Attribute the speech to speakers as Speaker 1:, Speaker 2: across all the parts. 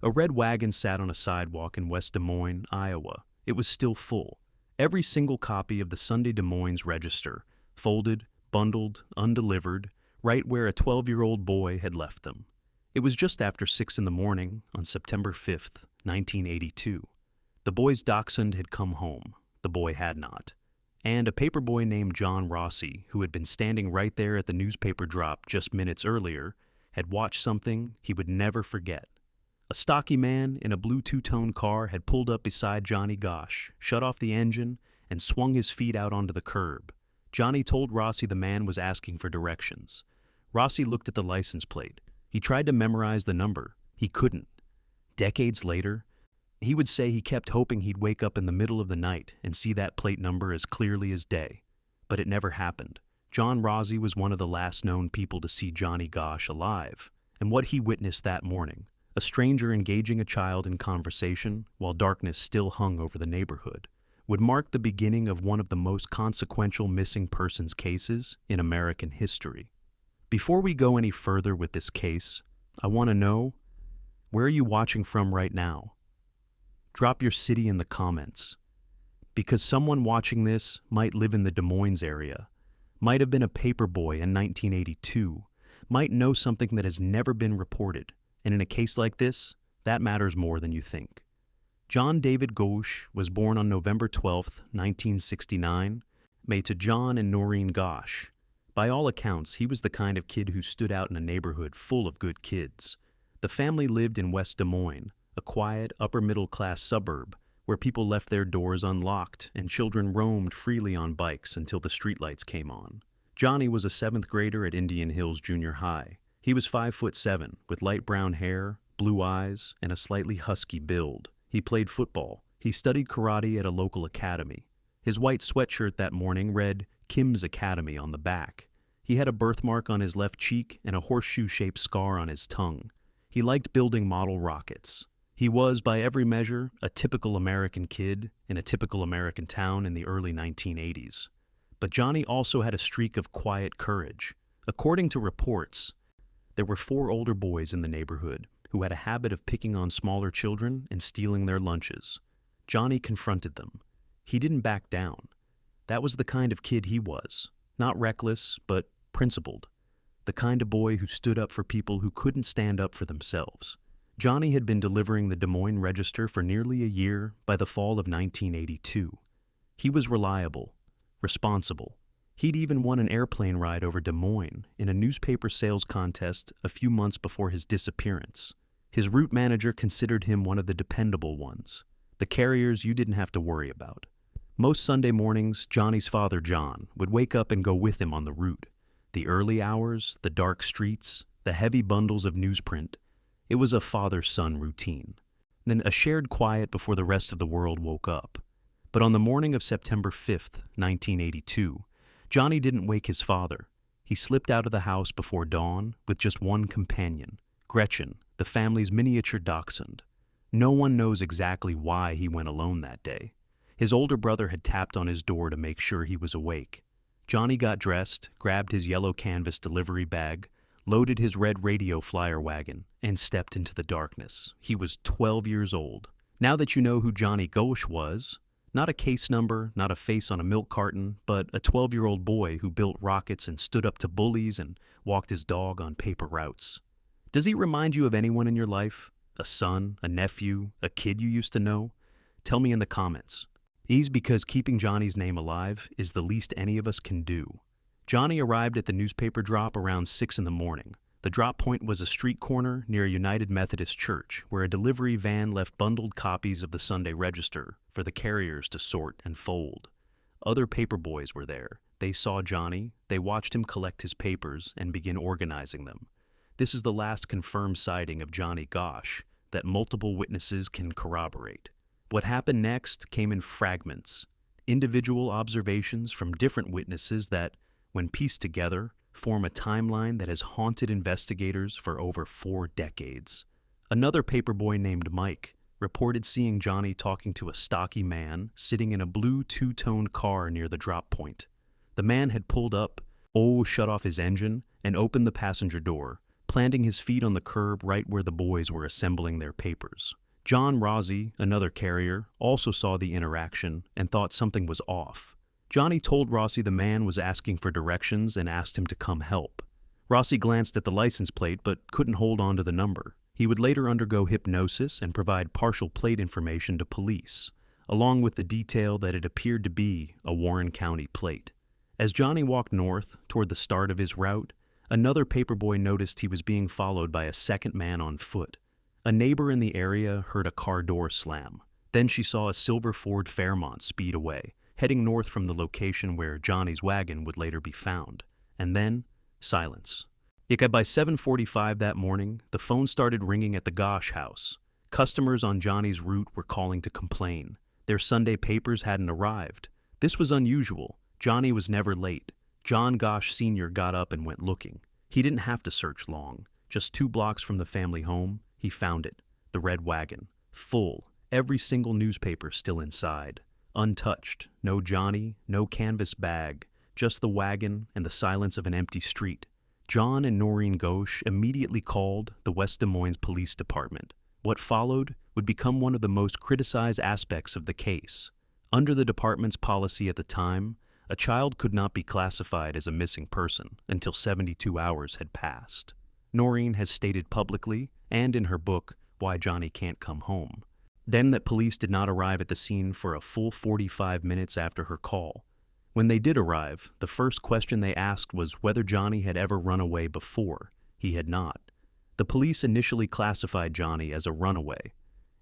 Speaker 1: A red wagon sat on a sidewalk in West Des Moines, Iowa. It was still full. Every single copy of the Sunday Des Moines Register, folded, bundled, undelivered, right where a 12-year-old boy had left them. It was just after 6 in the morning on September 5th, 1982. The boy's dachshund had come home. The boy had not. And a paperboy named John Rossi, who had been standing right there at the newspaper drop just minutes earlier, had watched something he would never forget. A stocky man in a blue two-tone car had pulled up beside Johnny Gosch, shut off the engine, and swung his feet out onto the curb. Johnny told Rossi the man was asking for directions. Rossi looked at the license plate. He tried to memorize the number. He couldn't. Decades later, he would say he kept hoping he'd wake up in the middle of the night and see that plate number as clearly as day. But it never happened. John Rossi was one of the last known people to see Johnny Gosch alive, and what he witnessed that morning, a stranger engaging a child in conversation while darkness still hung over the neighborhood, would mark the beginning of one of the most consequential missing persons cases in American history. Before we go any further with this case, I want to know, where are you watching from right now? Drop your city in the comments. Because someone watching this might live in the Des Moines area, might have been a paperboy in 1982, might know something that has never been reported, and in a case like this, that matters more than you think. John David Gosch was born on November 12, 1969, made to John and Noreen Gosch. By all accounts, he was the kind of kid who stood out in a neighborhood full of good kids. The family lived in West Des Moines, a quiet, upper-middle-class suburb where people left their doors unlocked and children roamed freely on bikes until the streetlights came on. Johnny was a 7th grader at Indian Hills Junior High. He was 5'7", with light brown hair, blue eyes, and a slightly husky build. He played football. He studied karate at a local academy. His white sweatshirt that morning read Kim's Academy on the back. He had a birthmark on his left cheek and a horseshoe-shaped scar on his tongue. He liked building model rockets. He was, by every measure, a typical American kid in a typical American town in the early 1980s. But Johnny also had a streak of quiet courage. According to reports, there were 4 older boys in the neighborhood who had a habit of picking on smaller children and stealing their lunches. Johnny confronted them. He didn't back down. That was the kind of kid he was. Not reckless, but principled. The kind of boy who stood up for people who couldn't stand up for themselves. Johnny had been delivering the Des Moines Register for nearly a year by the fall of 1982. He was reliable, responsible. He'd even won an airplane ride over Des Moines in a newspaper sales contest a few months before his disappearance. His route manager considered him one of the dependable ones, the carriers you didn't have to worry about. Most Sunday mornings, Johnny's father, John, would wake up and go with him on the route. The early hours, the dark streets, the heavy bundles of newsprint. It was a father-son routine. Then a shared quiet before the rest of the world woke up. But on the morning of September 5th, 1982, Johnny didn't wake his father. He slipped out of the house before dawn with just one companion, Gretchen, the family's miniature dachshund. No one knows exactly why he went alone that day. His older brother had tapped on his door to make sure he was awake. Johnny got dressed, grabbed his yellow canvas delivery bag, loaded his red radio flyer wagon, and stepped into the darkness. He was 12 years old. Now that you know who Johnny Gosch was, not a case number, not a face on a milk carton, but a 12-year-old boy who built rockets and stood up to bullies and walked his dog on paper routes. Does he remind you of anyone in your life? A son, a nephew, a kid you used to know? Tell me in the comments. Ease, because keeping Johnny's name alive is the least any of us can do. Johnny arrived at the newspaper drop around 6 in the morning. The drop point was a street corner near a United Methodist Church, where a delivery van left bundled copies of the Sunday Register for the carriers to sort and fold. Other paperboys were there. They saw Johnny, they watched him collect his papers and begin organizing them. This is the last confirmed sighting of Johnny Gosch that multiple witnesses can corroborate. What happened next came in fragments, individual observations from different witnesses that, when pieced together, form a timeline that has haunted investigators for over 4 decades. Another paperboy named Mike reported seeing Johnny talking to a stocky man sitting in a blue two-tone car near the drop point. The man had pulled up, shut off his engine, and opened the passenger door, planting his feet on the curb right where the boys were assembling their papers. John Rossi, another carrier, also saw the interaction and thought something was off. Johnny told Rossi the man was asking for directions and asked him to come help. Rossi glanced at the license plate but couldn't hold on to the number. He would later undergo hypnosis and provide partial plate information to police, along with the detail that it appeared to be a Warren County plate. As Johnny walked north toward the start of his route, another paperboy noticed he was being followed by a second man on foot. A neighbor in the area heard a car door slam. Then she saw a silver Ford Fairmont speed away, heading north from the location where Johnny's wagon would later be found. And then, silence. Yet by 7:45 that morning, the phone started ringing at the Gosch house. Customers on Johnny's route were calling to complain. Their Sunday papers hadn't arrived. This was unusual. Johnny was never late. John Gosch Sr. got up and went looking. He didn't have to search long. Just 2 blocks from the family home, he found it, the red wagon, full, every single newspaper still inside. Untouched, no Johnny, no canvas bag, just the wagon and the silence of an empty street. John and Noreen Gosch immediately called the West Des Moines Police Department. What followed would become one of the most criticized aspects of the case. Under the department's policy at the time, a child could not be classified as a missing person until 72 hours had passed. Noreen has stated publicly, and in her book, Why Johnny Can't Come Home, then that police did not arrive at the scene for a full 45 minutes after her call. When they did arrive, the first question they asked was whether Johnny had ever run away before. He had not. The police initially classified Johnny as a runaway.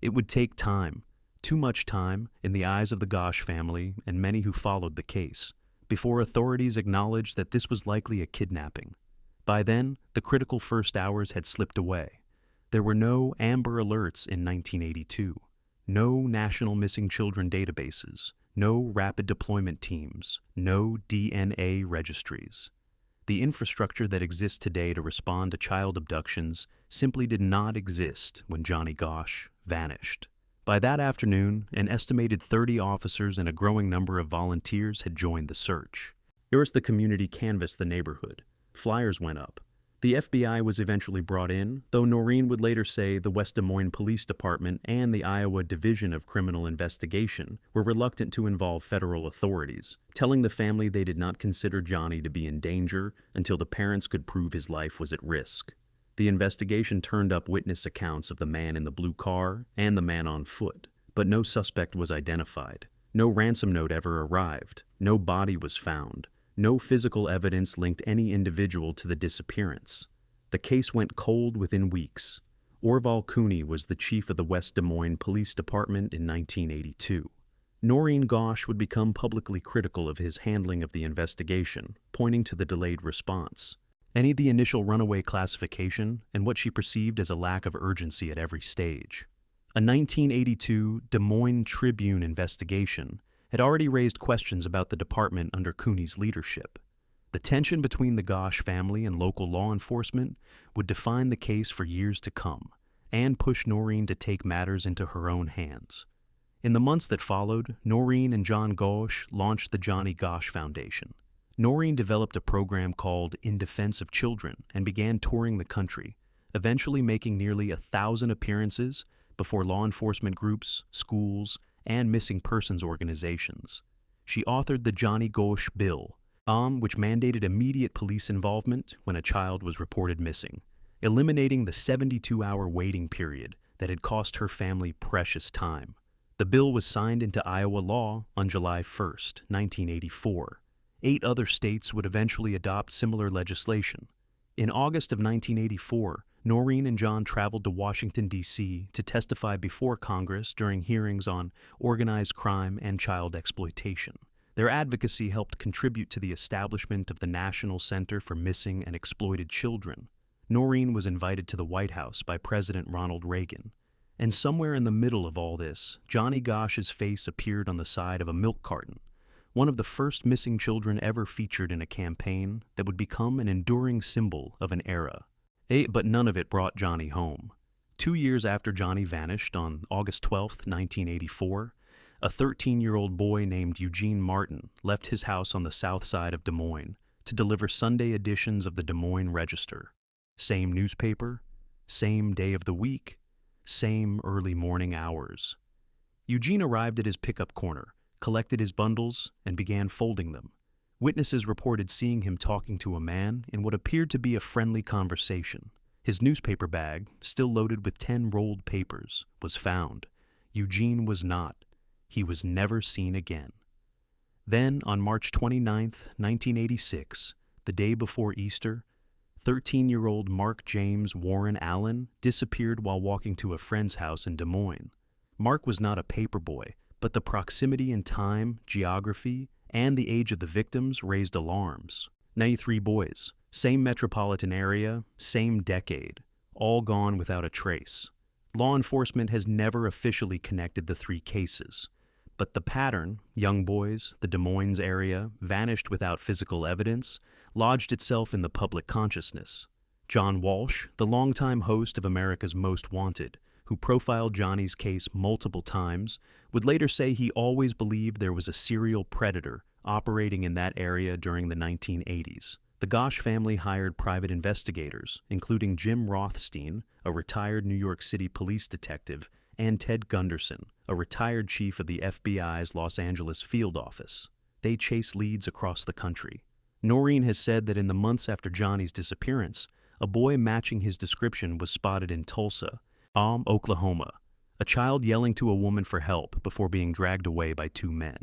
Speaker 1: It would take time, too much time, in the eyes of the Gosch family and many who followed the case, before authorities acknowledged that this was likely a kidnapping. By then, the critical first hours had slipped away. There were no Amber Alerts in 1982, no National Missing Children databases, no rapid deployment teams, no DNA registries. The infrastructure that exists today to respond to child abductions simply did not exist when Johnny Gosch vanished. By that afternoon, an estimated 30 officers and a growing number of volunteers had joined the search. First, the community canvassed the neighborhood. Flyers went up. The FBI was eventually brought in, though Noreen would later say the West Des Moines Police Department and the Iowa Division of Criminal Investigation were reluctant to involve federal authorities, telling the family they did not consider Johnny to be in danger until the parents could prove his life was at risk. The investigation turned up witness accounts of the man in the blue car and the man on foot, but no suspect was identified. No ransom note ever arrived. No body was found. No physical evidence linked any individual to the disappearance. The case went cold within weeks. Orval Cooney was the chief of the West Des Moines Police Department in 1982. Noreen Gosch would become publicly critical of his handling of the investigation, pointing to the delayed response, any of the initial runaway classification, and what she perceived as a lack of urgency at every stage. A 1982 Des Moines Tribune investigation had already raised questions about the department under Cooney's leadership. The tension between the Gosch family and local law enforcement would define the case for years to come, and push Noreen to take matters into her own hands. In the months that followed, Noreen and John Gosch launched the Johnny Gosch Foundation. Noreen developed a program called In Defense of Children and began touring the country, eventually making nearly 1,000 appearances before law enforcement groups, schools, and missing persons organizations. She authored the Johnny Gosch Bill, which mandated immediate police involvement when a child was reported missing, eliminating the 72-hour waiting period that had cost her family precious time. The bill was signed into Iowa law on July 1, 1984. 8 other states would eventually adopt similar legislation. In August of 1984, Noreen and John traveled to Washington, D.C. to testify before Congress during hearings on organized crime and child exploitation. Their advocacy helped contribute to the establishment of the National Center for Missing and Exploited Children. Noreen was invited to the White House by President Ronald Reagan. And somewhere in the middle of all this, Johnny Gosch's face appeared on the side of a milk carton, one of the first missing children ever featured in a campaign that would become an enduring symbol of an era. But none of it brought Johnny home. 2 years after Johnny vanished on August 12, 1984, a 13-year-old boy named Eugene Martin left his house on the south side of Des Moines to deliver Sunday editions of the Des Moines Register. Same newspaper, same day of the week, same early morning hours. Eugene arrived at his pickup corner, collected his bundles, and began folding them. Witnesses reported seeing him talking to a man in what appeared to be a friendly conversation. His newspaper bag, still loaded with 10 rolled papers, was found. Eugene was not. He was never seen again. Then, on March 29, 1986, the day before Easter, 13-year-old Mark James Warren Allen disappeared while walking to a friend's house in Des Moines. Mark was not a paperboy, but the proximity in time, geography, and the age of the victims raised alarms. 93 boys, same metropolitan area, same decade, all gone without a trace. Law enforcement has never officially connected the three cases, but the pattern, young boys, the Des Moines area, vanished without physical evidence, lodged itself in the public consciousness. John Walsh, the longtime host of America's Most Wanted, who profiled Johnny's case multiple times, would later say he always believed there was a serial predator operating in that area during the 1980s. The Gosch family hired private investigators, including Jim Rothstein, a retired New York City police detective, and Ted Gunderson, a retired chief of the FBI's Los Angeles field office. They chased leads across the country. Noreen has said that in the months after Johnny's disappearance, a boy matching his description was spotted in Tulsa, Oklahoma, a child yelling to a woman for help before being dragged away by two men.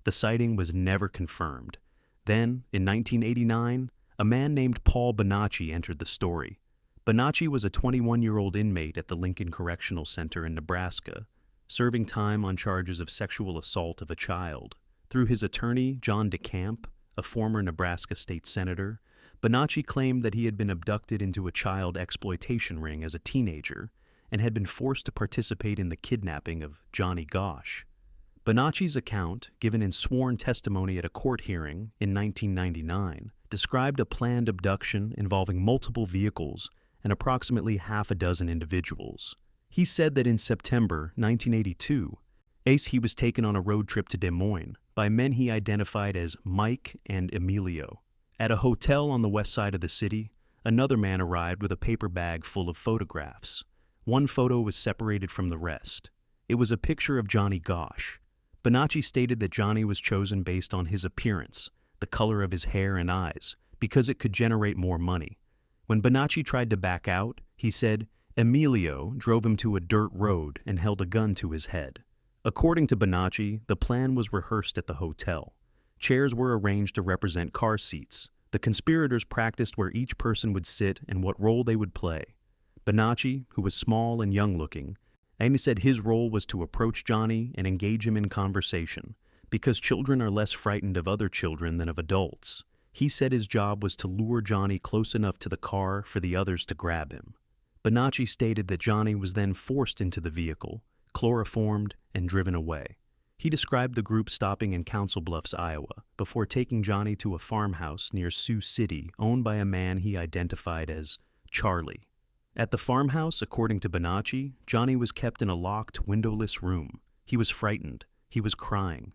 Speaker 1: The sighting was never confirmed. Then, in 1989, a man named Paul Bonacci entered the story. Bonacci was a 21-year-old inmate at the Lincoln Correctional Center in Nebraska, serving time on charges of sexual assault of a child. Through his attorney, John DeCamp, a former Nebraska state senator, Bonacci claimed that he had been abducted into a child exploitation ring as a teenager and had been forced to participate in the kidnapping of Johnny Gosch. Bonacci's account, given in sworn testimony at a court hearing in 1999, described a planned abduction involving multiple vehicles and approximately half a dozen individuals. He said that in September 1982, he was taken on a road trip to Des Moines by men he identified as Mike and Emilio. At a hotel on the west side of the city, another man arrived with a paper bag full of photographs. One photo was separated from the rest. It was a picture of Johnny Gosch. Bonacci stated that Johnny was chosen based on his appearance, the color of his hair and eyes, because it could generate more money. When Bonacci tried to back out, he said Emilio drove him to a dirt road and held a gun to his head. According to Bonacci, the plan was rehearsed at the hotel. Chairs were arranged to represent car seats. The conspirators practiced where each person would sit and what role they would play. Bonacci, who was small and young-looking, said his role was to approach Johnny and engage him in conversation, because children are less frightened of other children than of adults. He said his job was to lure Johnny close enough to the car for the others to grab him. Bonacci stated that Johnny was then forced into the vehicle, chloroformed, and driven away. He described the group stopping in Council Bluffs, Iowa, before taking Johnny to a farmhouse near Sioux City owned by a man he identified as Charlie. At the farmhouse, according to Bonacci, Johnny was kept in a locked, windowless room. He was frightened. He was crying.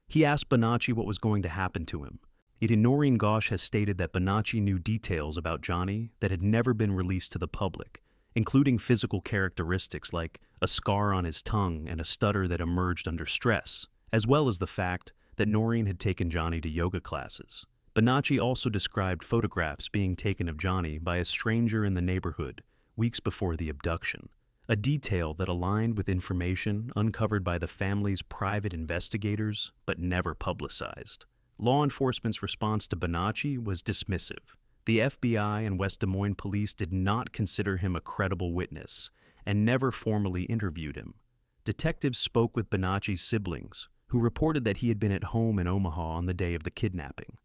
Speaker 1: He asked Bonacci what was going to happen to him. Noreen Gosch has stated that Bonacci knew details about Johnny that had never been released to the public, including physical characteristics like a scar on his tongue and a stutter that emerged under stress, as well as the fact that Noreen had taken Johnny to yoga classes. Bonacci also described photographs being taken of Johnny by a stranger in the neighborhood weeks before the abduction, a detail that aligned with information uncovered by the family's private investigators but never publicized. Law enforcement's response to Bonacci was dismissive. The FBI and West Des Moines police did not consider him a credible witness and never formally interviewed him. Detectives spoke with Bonacci's siblings, who reported that he had been at home in Omaha on the day of the kidnapping.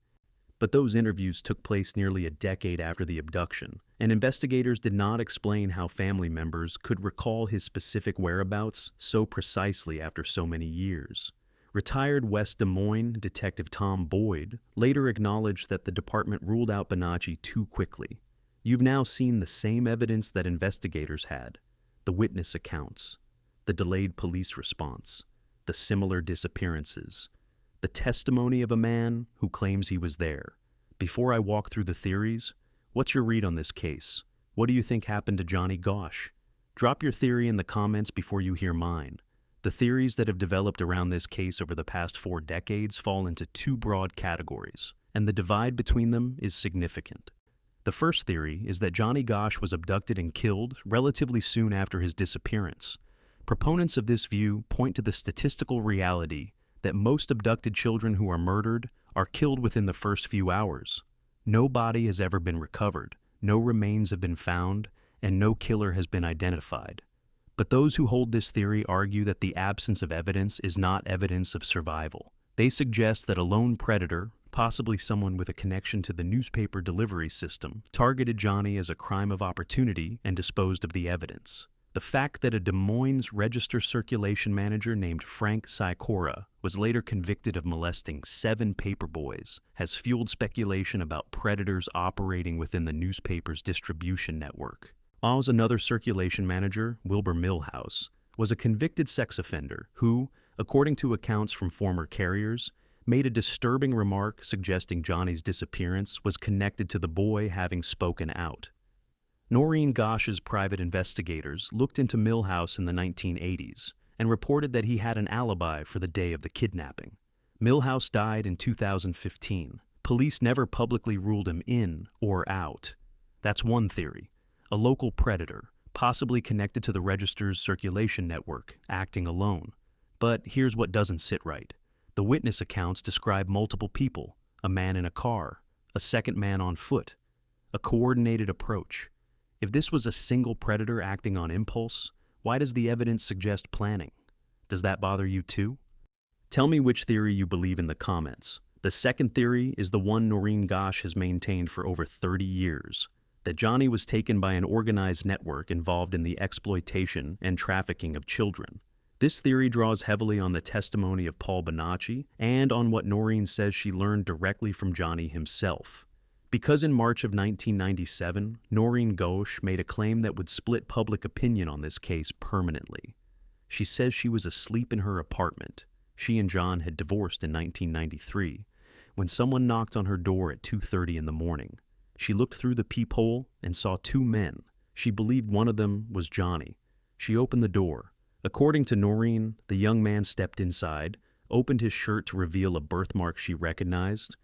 Speaker 1: But those interviews took place nearly a decade after the abduction, and investigators did not explain how family members could recall his specific whereabouts so precisely after so many years. Retired West Des Moines Detective Tom Boyd later acknowledged that the department ruled out Bonacci too quickly. You've now seen the same evidence that investigators had, the witness accounts, the delayed police response, the similar disappearances, the testimony of a man who claims he was there. Before I walk through the theories, what's your read on this case? What do you think happened to Johnny Gosch? Drop your theory in the comments before you hear mine. The theories that have developed around this case over the past 4 decades fall into 2 broad categories, and the divide between them is significant. The first theory is that Johnny Gosch was abducted and killed relatively soon after his disappearance. Proponents of this view point to the statistical reality that most abducted children who are murdered are killed within the first few hours. No body has ever been recovered, no remains have been found, and no killer has been identified. But those who hold this theory argue that the absence of evidence is not evidence of survival. They suggest that a lone predator, possibly someone with a connection to the newspaper delivery system, targeted Johnny as a crime of opportunity and disposed of the evidence. The fact that a Des Moines Register circulation manager named Frank Sikora was later convicted of molesting 7 paperboys has fueled speculation about predators operating within the newspaper's distribution network. Oz, another circulation manager, Wilbur Milhouse, was a convicted sex offender who, according to accounts from former carriers, made a disturbing remark suggesting Johnny's disappearance was connected to the boy having spoken out. Noreen Gosch's private investigators looked into Milhouse in the 1980s and reported that he had an alibi for the day of the kidnapping. Milhouse died in 2015. Police never publicly ruled him in or out. That's one theory. A local predator, possibly connected to the Register's circulation network, acting alone. But here's what doesn't sit right. The witness accounts describe multiple people, a man in a car, a second man on foot, a coordinated approach. If this was a single predator acting on impulse, why does the evidence suggest planning? Does that bother you too? Tell me which theory you believe in the comments. The second theory is the one Noreen Gosch has maintained for over 30 years. That Johnny was taken by an organized network involved in the exploitation and trafficking of children. This theory draws heavily on the testimony of Paul Bonacci and on what Noreen says she learned directly from Johnny himself. Because in March of 1997, Noreen Gosch made a claim that would split public opinion on this case permanently. She says she was asleep in her apartment. She and John had divorced in 1993, when someone knocked on her door at 2:30 in the morning. She looked through the peephole and saw 2 men. She believed one of them was Johnny. She opened the door. According to Noreen, the young man stepped inside, opened his shirt to reveal a birthmark she recognized,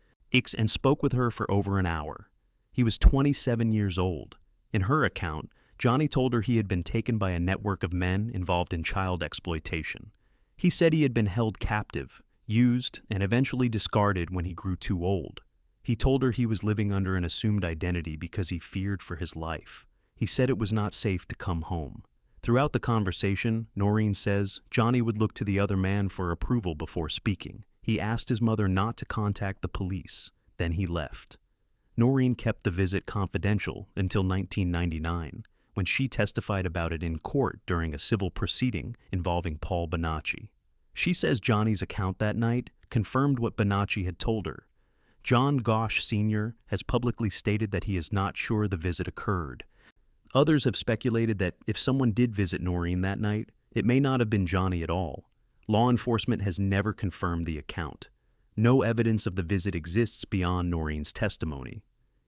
Speaker 1: and spoke with her for over an hour. He was 27 years old. In her account, Johnny told her he had been taken by a network of men involved in child exploitation. He said he had been held captive, used, and eventually discarded when he grew too old. He told her he was living under an assumed identity because he feared for his life. He said it was not safe to come home. Throughout the conversation, Noreen says Johnny would look to the other man for approval before speaking. He asked his mother not to contact the police. Then he left. Noreen kept the visit confidential until 1999, when she testified about it in court during a civil proceeding involving Paul Bonacci. She says Johnny's account that night confirmed what Bonacci had told her. John Gosch Sr. has publicly stated that he is not sure the visit occurred. Others have speculated that if someone did visit Noreen that night, it may not have been Johnny at all. Law enforcement has never confirmed the account. No evidence of the visit exists beyond Noreen's testimony.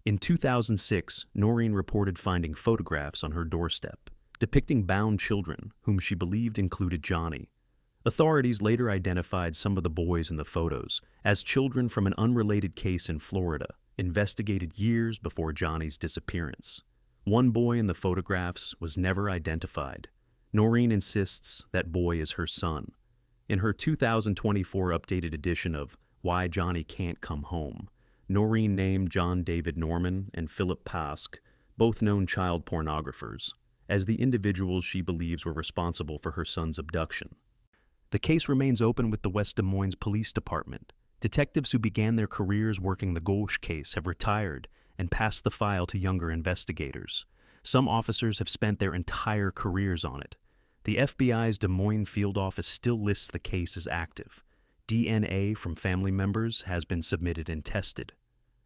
Speaker 1: In 2006, Noreen reported finding photographs on her doorstep depicting bound children whom she believed included Johnny. Authorities later identified some of the boys in the photos as children from an unrelated case in Florida, investigated years before Johnny's disappearance. One boy in the photographs was never identified. Noreen insists that boy is her son. In her 2024 updated edition of Why Johnny Can't Come Home, Noreen named John David Norman and Philip Pask, both known child pornographers, as the individuals she believes were responsible for her son's abduction. The case remains open with the West Des Moines Police Department. Detectives who began their careers working the Gosch case have retired and passed the file to younger investigators. Some officers have spent their entire careers on it. The FBI's Des Moines field office still lists the case as active. DNA from family members has been submitted and tested.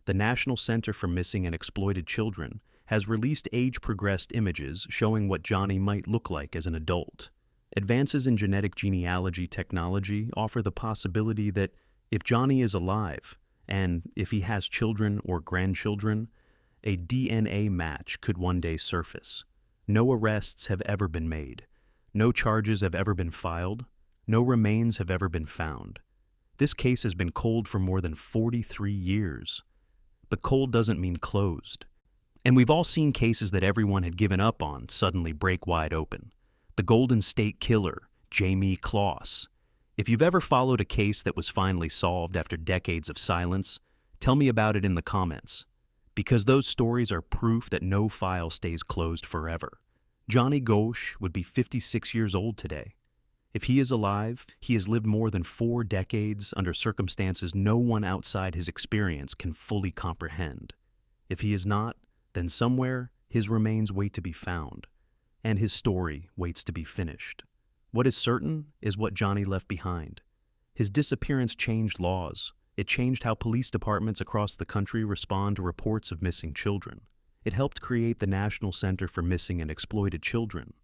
Speaker 1: The National Center for Missing and Exploited Children has released age-progressed images showing what Johnny might look like as an adult. Advances in genetic genealogy technology offer the possibility that if Johnny is alive, and if he has children or grandchildren, a DNA match could one day surface. No arrests have ever been made. No charges have ever been filed. No remains have ever been found. This case has been cold for more than 43 years. But cold doesn't mean closed. And we've all seen cases that everyone had given up on suddenly break wide open. The Golden State Killer, Jamie Kloss. If you've ever followed a case that was finally solved after decades of silence, tell me about it in the comments. Because those stories are proof that no file stays closed forever. Johnny Gosch would be 56 years old today. If he is alive, he has lived more than 4 decades under circumstances no one outside his experience can fully comprehend. If he is not, then somewhere his remains wait to be found, and his story waits to be finished. What is certain is what Johnny left behind. His disappearance changed laws. It changed how police departments across the country respond to reports of missing children. It helped create the National Center for Missing and Exploited Children.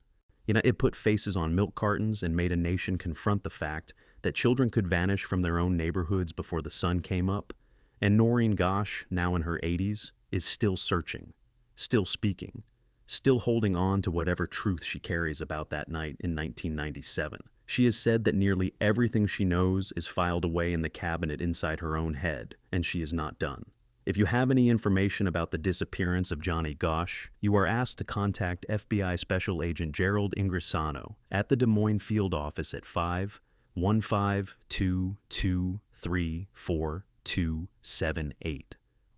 Speaker 1: It put faces on milk cartons and made a nation confront the fact that children could vanish from their own neighborhoods before the sun came up. And Noreen Gosch, now in her 80s, is still searching, still speaking, still holding on to whatever truth she carries about that night in 1997. She has said that nearly everything she knows is filed away in the cabinet inside her own head, and she is not done. If you have any information about the disappearance of Johnny Gosch, you are asked to contact FBI Special Agent Gerald Ingrisano at the Des Moines Field Office at 515-223-4278,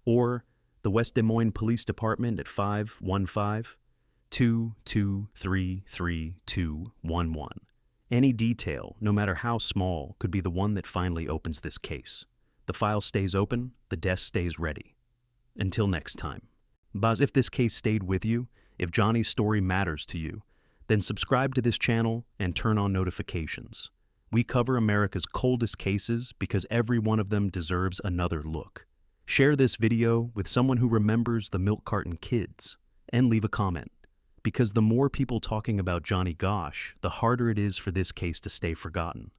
Speaker 1: or the West Des Moines Police Department at 515-223-3211. Any detail, no matter how small, could be the one that finally opens this case. The file stays open, the desk stays ready. Until next time. Baz, if this case stayed with you, if Johnny's story matters to you, then subscribe to this channel and turn on notifications. We cover America's coldest cases because every one of them deserves another look. Share this video with someone who remembers the milk carton kids, and leave a comment. Because the more people talking about Johnny Gosch, the harder it is for this case to stay forgotten.